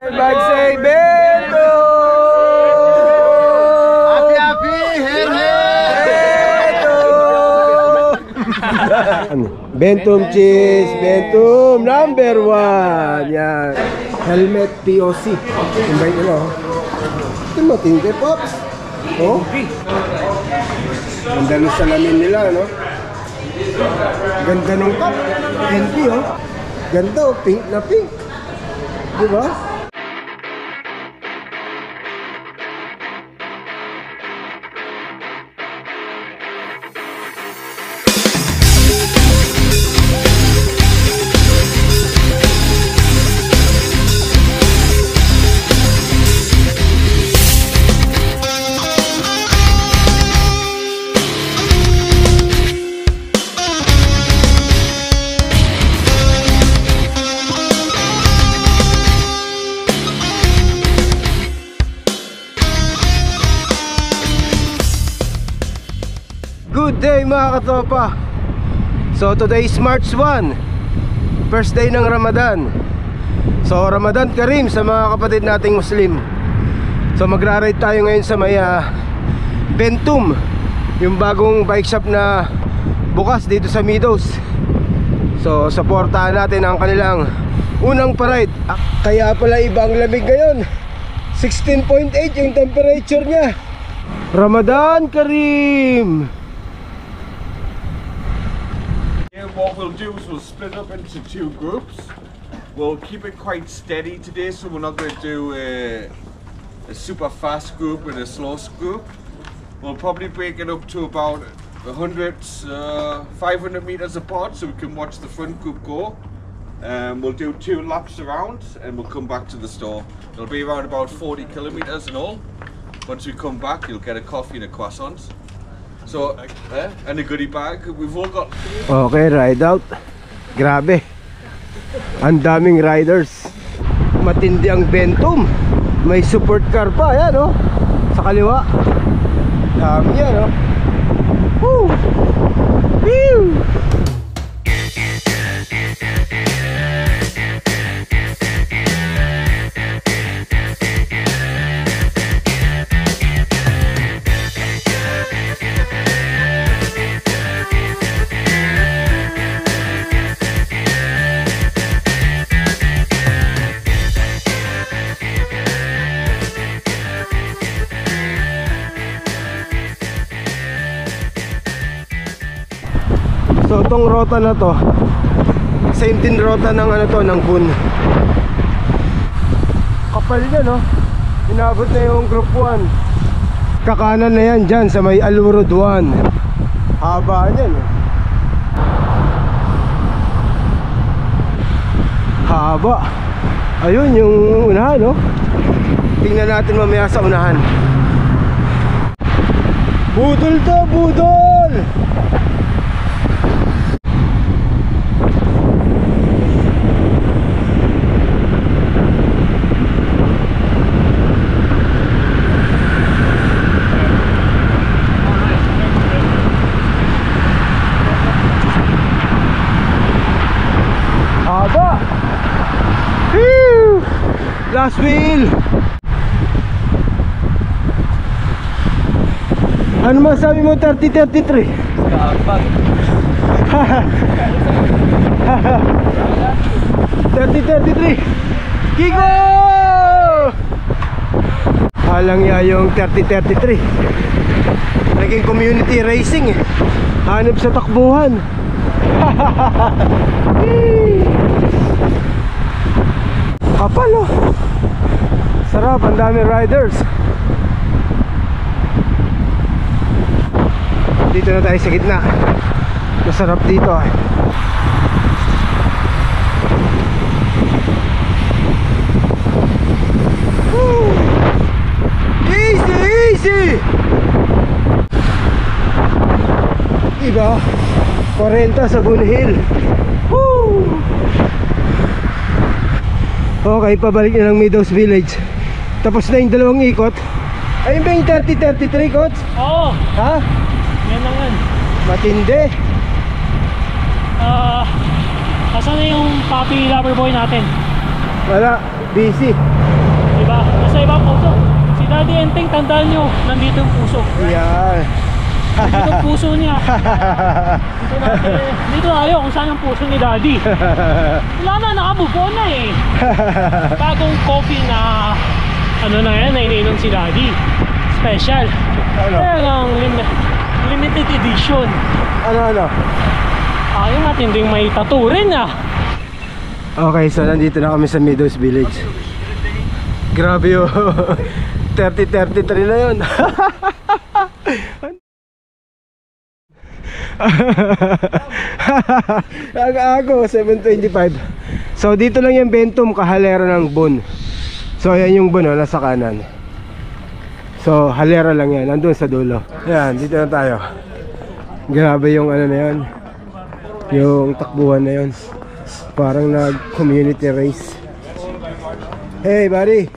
Bagsay Bento! Happy, happy! Hey, hey! Bentum cheese! Bentum number 1! Yan! Helmet POC. Invite nyo, no? Ito matindi, Pops. Oh? Ganda ng salamin nila, no? Ganda ng cup. NP, oh. Ganda, oh. Pink na pink. Diba? Good day mga katropa. So today is March 1, first day ng Ramadan. So Ramadan Karim sa mga kapatid nating Muslim. So magra-ride tayo ngayon sa may Bentum, yung bagong bike shop na bukas dito sa Meadows. So supportahan natin ang kanilang unang paride. Kaya pala ibang lamig ngayon, 16.8 yung temperature niya. Ramadan Karim. What we'll do is we'll split up into 2 groups. We'll keep it quite steady today, so we're not going to do a super fast group and a slow group. We'll probably break it up to about 500 meters apart, so we can watch the front group go. We'll do 2 laps around and we'll come back to the store. It'll be around about 40 kilometers in all. Once we come back, you'll get a coffee and a croissant. So, and a goodie bag. We've all got... Okay, ride out. Grabe. Ang daming riders. Matindi ang Bentum. May support car pa, yan, oh. Sa kaliwa. Dami yan, oh. Woo! Woo! So itong rota na to, same din rota ng ano to, ng Boon. Kapal niya, no? Inabot na yung group 1. Kakanan na yan dyan sa may Alurod 1. Haba niyan, eh. Haba. Ayun yung unahan, no? Tingnan natin mamaya sa unahan. Budol to, budol! Last wheel. Ano masabi mo 30-33? Kapag 30-33 Kiko! Halang ya yung 30-33. Naging community racing, eh. Hanap sa takbuhan. Kapal, oh. Sarap, ang dami riders. Dito na tayo sa gitna. Masarap dito, eh. Woo! Easy, easy. Diba? 40 sa Boon Hill. Woo! Okay, pabalik na ng Meadows Village. Tapos na yung 2 ikot. Ayun ba yung 30-33, coach? Oo. Ha? Yan lang yan. Matindi. Asan na yung puppy lover boy natin? Wala, busy. iba puso. Si Daddy Enteng, tandaan nyo, nandito yung puso. Yan. Dito yung puso niya. Dito tayo kung saan ang puso ni Daddy. Wala na, nakabubo na eh. Bagong coffee na ano na yan, na iniinom si Daddy. Special. Ano? Talagang limited edition. Ano? Yung matinding may tattoo rin ah. Okay, so nandito na kami sa Meadows Village. Grabe yun. 30-33 na yun. Ako 7:25. So dito lang yung Bentum, kahalera ng Bon. So yan yung Bon, nasa kanan. So halera lang yan, nandun sa dulo. Yan, dito na tayo. Grabe yung ano na yun, yung takbuhan na yun. Parang nag-community race. Hey buddy,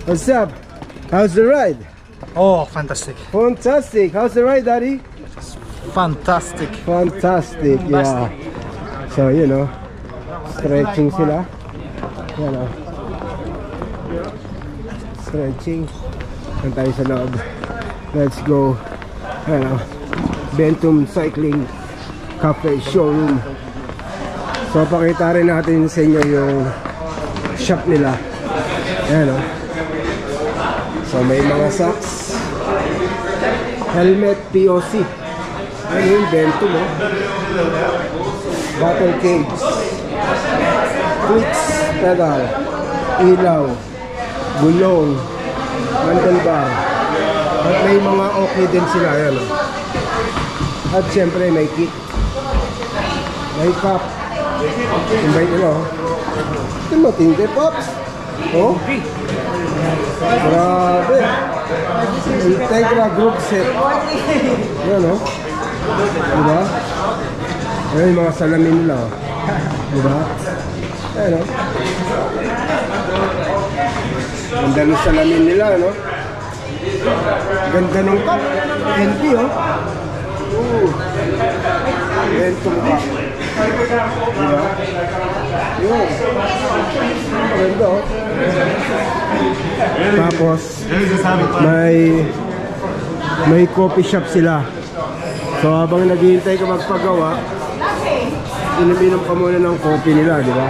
what's up? How's the ride? Oh, fantastic. Fantastic. How's the ride, Daddy? Fantastic. Fantastic, yeah. So, you know, stretching sila. Yan o. Stretching. Yan tayo sa loob. Let's go. Yan o. Bentum Cycling Cafe Showroom. So, pakita rin natin sa inyo yung shop nila. Yan o. So, may mga socks. Helmet POC. Ano yung Bentum o? Bottle cage, clicks, pedal, ilaw, gulong, handlebar. At may mga okay din sila yan, oh. At syempre may kit, may cup. Invite nila, oh. Ito matindi, Pops. Oh, grabe. Integra group set. Yan, oh. Diba? Ayan yung mga salamin nila, oh. Diba? Ayan, oh. Ganda ng salamin nila, no? Ganda ng cup. NP, oh. Bentum cup. Diba? Yun. Ganda, oh. Tapos may coffee shop sila. So habang naghihintay ka magpagawa, inom-inom ka muna ng coffee nila, di ba?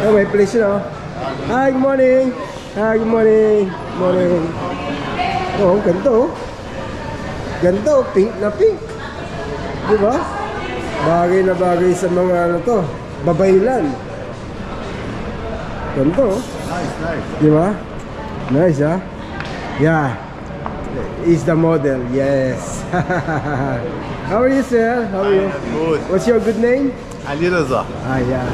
Oh, may place na. Hi, good morning. Hi, good morning. Morning. Oh, ganito, oh. Ganito, pink na pink. Di ba? Bagay na bagay sa mga ano to, babaylan. Ganito, oh. Nice. Di ba? Nice, ah. Yeah. Is the model, yes. How are you, sir? How are you? Good. What's your good name? Ali Reza. Ah, yeah.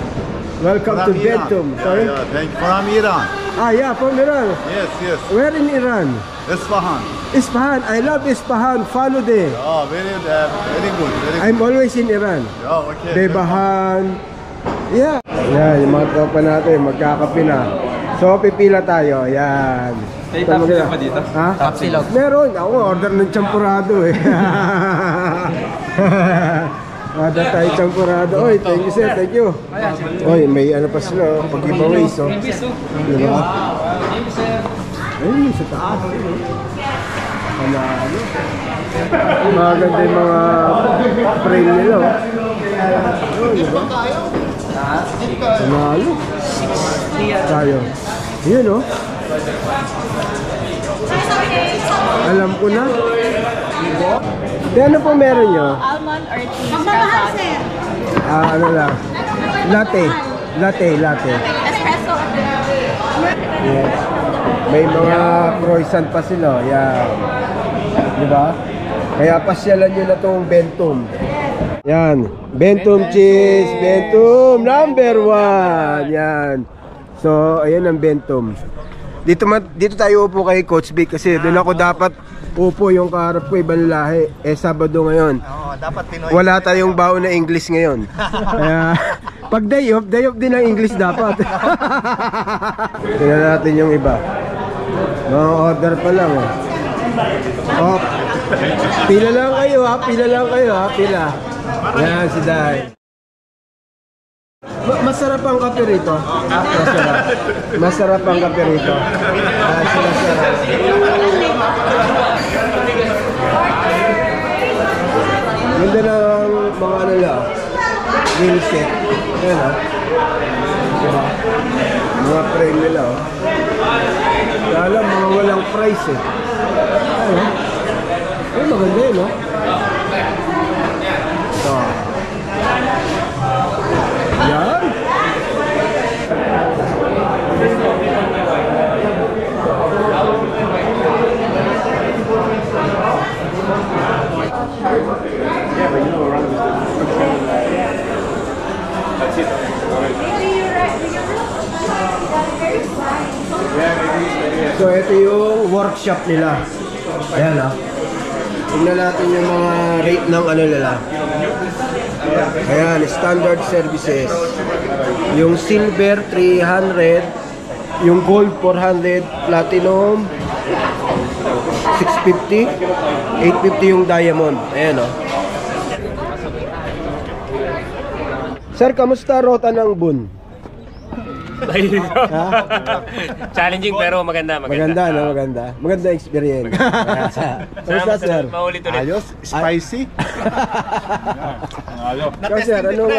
Welcome to From Iran. Bentum. Sorry? Yeah, thank you. From Iran. Ah, yeah, from Iran. Yes. Where in Iran? Isfahan. Isfahan. I love Isfahan. Follow there. Oh, very good. Very good. I'm always in Iran. Oh, okay. Bebahan. Yeah. Yan, yung mga tropa natin, magkakape na. So, pipila tayo. Yan. May tapsilog pa dito? Ha? Tapsilog. Meron. Ako, order ng champurado eh. Order tayo champurado. Oy, thank you sir, thank you. Oy, may ano pa sila, pag-giveaways, oh. Diba? Ayun, sa taas. Panalo. Maganda yung mga frame nila, oh. Ayun, diba? Panalo. Tayo. Yun, oh. Alam ko na. Di ano po meron nyo? Almond or cheese croissant? Ano lang. Latte. Espresso. Yes. May mga croissant pa sila. Yan. Diba? Kaya pasyalan nyo na itong Bentum. Yan. Bentum cheese. Bentum number 1. Yan. So, ayan ang Bentum. Dito tayo upo kay Coach Vic kasi doon ako dapat upo, yung kaharap ko ibang lahi. Sabado ngayon. Dapat Pinoy. Wala tayong baon na English ngayon. Kaya pag day off din ang English dapat. Tingnan natin yung iba. Mga order pa lang, oh. Oh, pila lang kayo ha, pila. Yan si Day. Masarap ang kape rito. Masarap ang kape rito. sila sir. Ganda ng mga ano lang, wheel set. Ayan ha. Diba? Mga frame nila oh. Kala mga walang price eh. Ayan. Ay, maganda yun no? Ito. Yan. So ito yung workshop nila. Ayan ha. Tignan natin yung mga rate ng ano nila. Ayan, standard services. Yung silver 300, yung gold 400, platinum 650, 850 yung diamond. Ayan o. Sir, kamusta rota ng Bun? Challenging pero maganda. Maganda, no? Maganda. Maganda experience. Kamusta, sir? Maulit-ulit. Ayos, spicy. Ikaw, sir, ano mo?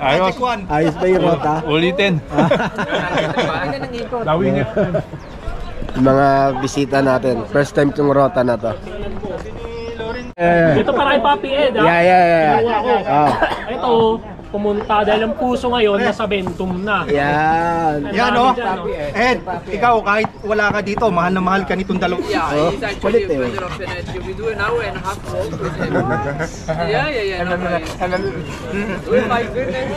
Ayos. Ayos ba yung rota? Ulitin. Lawin niya. Mga bisita natin. First time itong rota na to. Ito para kay Papi Ed, ha? Yeah. Kinuha ko. Oh. Ito, pumunta dahil ang puso ngayon nasa Bentum na. Yan. Yan o. Ed, ikaw kahit wala ka dito, mahal na mahal ka nitong dalawa. Oh, kulit eh. We do an hour and a half walk with him. Yeah. No, oh my goodness.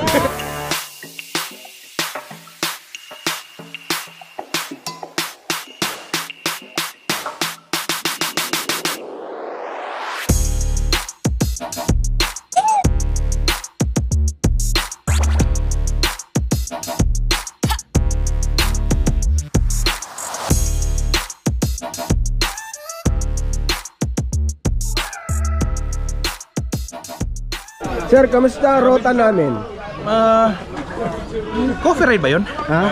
Sir, kamusta ang rota namin? Coffee ride ba yun? Ha?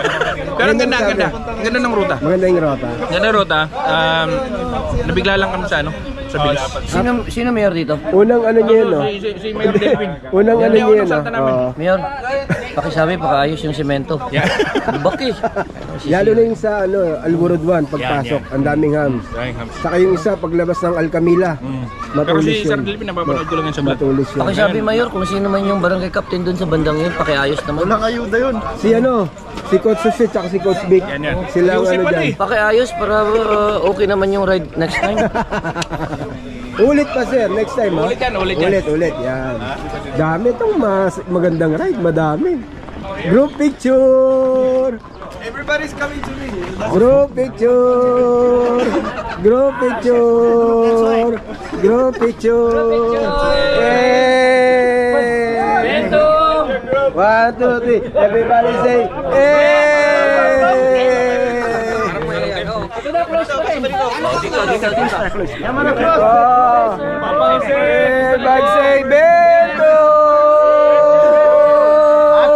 Pero ang ganda, ang ganda. Ang ganda ng ruta. Maganda yung rota. Ganda ng ruta. Nabigla lang kami sa ano? Sa bilis. Sino mayor dito? Unang ano niya yun, no? Si Mayor Delvin. Unang ano Hindi ako niya yun, ng no? salta namin. Oo. Mayor, pakisabi, pakaayos yung semento. Yeah. Baki. Lalo na yung sa ano, Alburod 1, pagpasok, ang daming hams. Saka yung isa, paglabas ng Alcamila. Pero Matulis si Sir yun. Delvin, napapanood ko lang yan sa vlog. Matulis yun. Pakisabi, Mayor, kung sino man yung barangay captain dun sa bandang yun, pakiayos naman. Walang ayuda yun. Si ano, si Coach Susit, saka si Coach Vic. Yan. Sila ang Yung ano pala dyan. Pakiayos para okay naman yung ride next time. Ulit pa sir, next time ha? Ulit yan. Ulit, yan. Dami itong magandang ride, madami. Group picture! Everybody's coming to me. Group picture! Group picture! Group picture! Hey! Bentum! 1, 2, 3, everybody say hey! Everybody say Bento!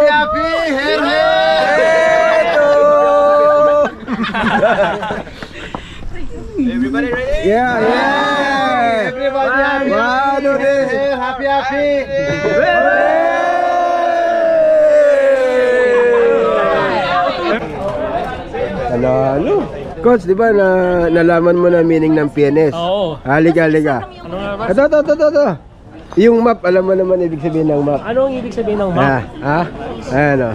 Happy, hey, Bento! Everybody ready? Yeah! Everybody happy. 1, 2, 3, Happy. Ano? Coach, di ba nalaman mo na meaning ng PNS? Oo. Halika. Ano nga ba? Ito. Yung map, alam mo naman ibig sabihin ng map. Ano ang ibig sabihin ng map? Ayan o.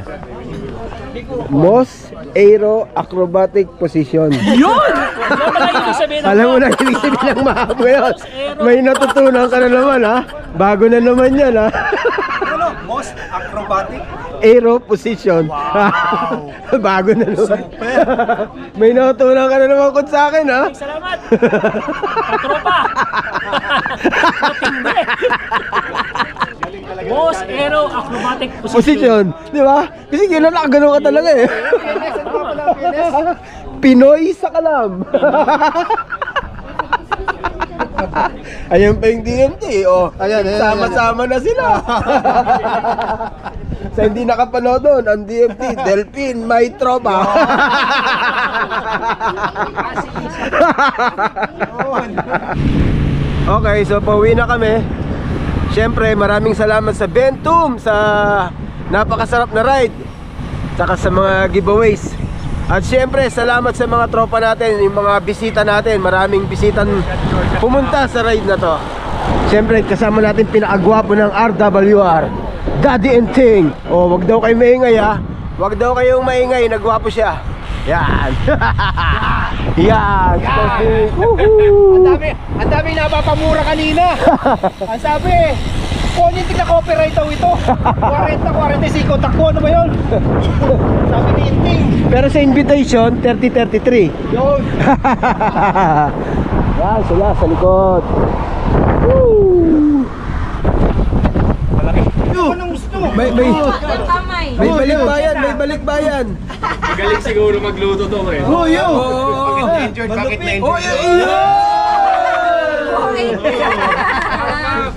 Most Aero Acrobatic Position. Yun! Ano ba ibig sabihin ng Alam mo map? na ibig sabihin ng map ngayon. May natutunan ka na naman ha. Bago na naman yan ha. Ano? Most acrobatic? Aero Position. Wow. Bago na naman. May natutunan ka na naman kung sa akin ha. Salamat! Katropa! Matindi! Most Aero Acrobatic Position. Di ba? Kasi gano'n nakagano'n ka talaga eh. Pinoy sa kalam. Ayan pa yung DMT oh. Ayan. Sama-sama na sila. Sa hindi nakapanood nun, ang DFT, Delphine, may tropa. Okay, so pauwi na kami. Siyempre, maraming salamat sa Bentum sa napakasarap na ride, saka sa mga giveaways. At siyempre, salamat sa mga tropa natin, yung mga bisita natin. Maraming bisitan pumunta sa ride na to. Siyempre, kasama natin pinakagwapo ng RWR, Daddy and Ting. Oh, wag daw kayo maingay ha. Wag daw kayong maingay, nagwapo siya. Yan. Yan. Ang dami napapamura kanina. Ang sabi, kunin tigna copyright daw ito. 40-45, takbo, ano ba yun? Sabi ni Inting. Pero sa invitation, 30-33. Yun. Yan, sila sa likod. Woo! Malaki. Anong gusto mo? May balikbayan, may balikbayan. Galing siguro magluto to eh. Oh, yo! Bakit na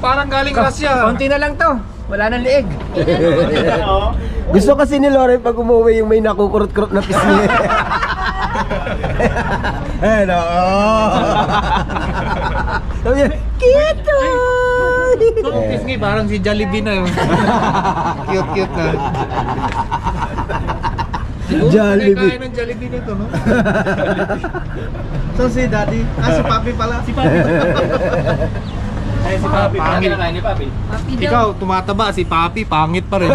Parang galing Russia. Konti na lang to. Wala nang liig. Gusto kasi ni Loren pag umuwi yung may nakukurot-kurot na pisngi. Hello. Sabi niya, Kito! Pisngi, parang si Jollibee na yun. Cute na. Jollibee. Kaya ng Jollibee nito, no? So si Daddy, si Papi pala. Si Papi. Ay, si Papi. Pangit na kain ni Papi. Ikaw, tumataba. Si Papi, pangit pa rin.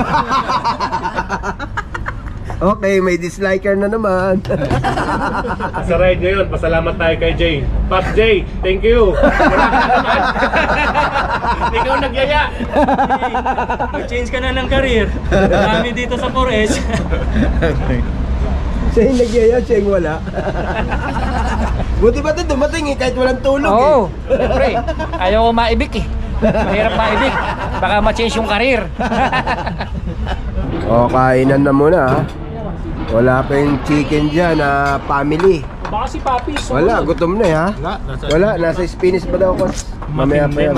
Okay, may disliker na naman. Sa ride ngayon, pasalamat tayo kay Jay. Pop Jay, thank you. Ikaw nagyaya. Mag-change ka na ng career. Kami dito sa 4S. Siya yung nagyaya, siya yung wala. Buti ba ito dumating kahit walang tulog Oo, siyempre. Ayaw ko maibig eh. Mahirap maibig. Baka ma-change yung career. O, kainan na muna ha. Wala pa yung chicken dyan na family. Baka si Papi. Wala, gutom na ha. Wala, nasa Spanish pa daw ko. Mamaya pa yan.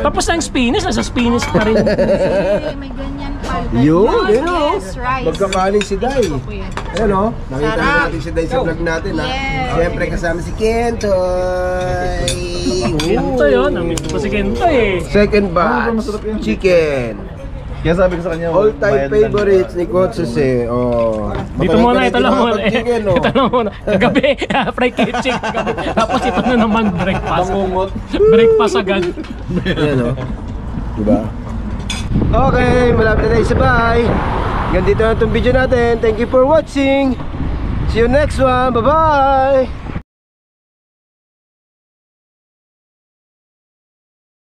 Tapos na yung Spanish, nasa Spanish pa rin. May ganyan pa. Yun, yun o. Yes, rice. Magkakaling si Day. Ayan o, nakita na natin si Day sa vlog natin ha. Yes. Siyempre kasama si Kentoy. Kento yun, namito pa si Kento eh. Second batch, chicken. Kaya sabi ko sa kanya, All time favorites ni Kotsus eh. Oh. Dito muna, ito lang muna eh. Chicken, oh. Ito lang muna. Kagabi, fried kitchen kagabi. Tapos ito na naman, breakfast. Breakfast agad. Ayan o. Diba? Okay, malapit na tayo sa bahay. Ganito na itong video natin. Thank you for watching. See you next one. Bye-bye!